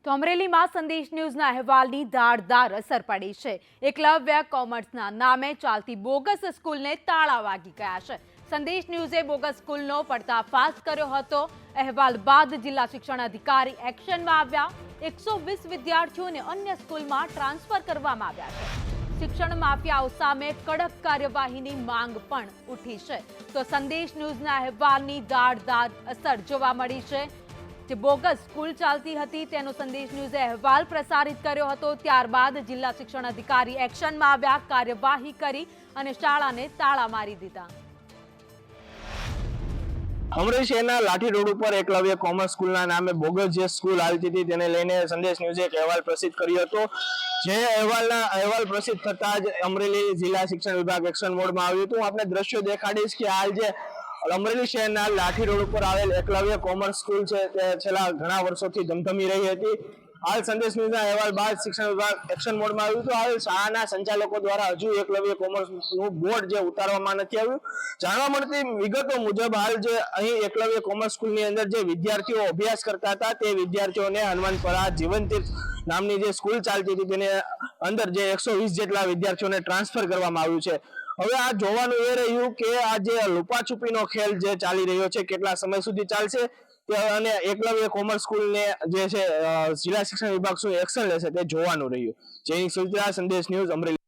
તો અમરેલીમાં સંદેશ ન્યૂઝના અહેવાલની ધારદાર અસર પડી છે। એકલવ્ય કોમર્સના નામે ચાલતી બોગસ સ્કૂલને તાળા વાગી ગયા છે। સંદેશ ન્યૂઝે બોગસ સ્કૂલનો પર્દાફાશ કર્યો હતો। અહેવાલ બાદ જિલ્લા શિક્ષણ અધિકારી એક્શનમાં આવ્યા। 120 વિદ્યાર્થીઓને અન્ય સ્કૂલમાં ટ્રાન્સફર કરવામાં આવ્યા છે। શિક્ષણ માફિયાઓ સામે કડક કાર્યવાહીની માંગ પણ ઉઠી છે। તો સંદેશ ન્યૂઝના અહેવાલની ધારદાર અસર જોવા મળી છે। જે બોગસ સ્કૂલ ચાલતી હતી તેનો સંદેશ ન્યૂઝે અહેવાલ પ્રસારિત કર્યો હતો। ત્યારબાદ જિલ્લા શિક્ષણ અધિકારી એક્શનમાં આવ્યા, કાર્યવાહી કરી અને શાળાને તાળા મારી દીધા। અમરેલી શહેરના લાઠી રોડ ઉપર એકલવ્ય કોમર્સ સ્કૂલના નામે બોગસ જે સ્કૂલ હાલતી હતી તેને લઈને સંદેશ ન્યૂઝે એક અહેવાલ પ્રસિદ્ધ કર્યો હતો। જે અહેવાલ પ્રસિદ્ધ થતા જ અમરેલી જિલ્લા શિક્ષણ વિભાગ એક્શન મોડમાં આવ્યું હતું। હું આપને દ્રશ્યો દેખાડીશ કે હાલ જે અમરેલી શહેરના લાઠી રોડ ઉપર આવેલ એકલવ્ય કોમર્સ સ્કૂલ છે તે છેલ્લા ઘણા વર્ષોથી ધમધમી રહી હતી। હાલ સંદેશ ન્યૂઝના અહેવાલ બાદ શિક્ષણ વિભાગ એક્શન મોડમાં આવ્યું હતું। હાલ શાળાના સંચાલકો દ્વારા હજુ એકલવ્ય કોમર્સનું બોર્ડ જે ઉતારવામાં નથી આવ્યું। જાણવા મળતી વિગતો મુજબ હાલ જે અહીં એકલવ્ય કોમર્સ સ્કૂલની અંદર જે વિદ્યાર્થીઓ અભ્યાસ કરતા હતા તે વિદ્યાર્થીઓને હનુમાનપરા જીવનતીર્થ નામની જે સ્કૂલ ચાલતી હતી તેને અંદર જે 120 જેટલા વિદ્યાર્થીઓને ટ્રાન્સફર કરવામાં આવ્યું છે। હવે આ જોવાનું એ રહ્યું કે આ જે લુપાછુપીનો ખેલ જે ચાલી રહ્યો છે કેટલા સમય સુધી ચાલશે અને એકલવ્ય કોમર્સ સ્કૂલને જે છે જિલ્લા શિક્ષણ વિભાગ શું એક્શન લેશે તે જોવાનું રહ્યું। જય હિન્દ, સંદેશ ન્યૂઝ, અમરેલી।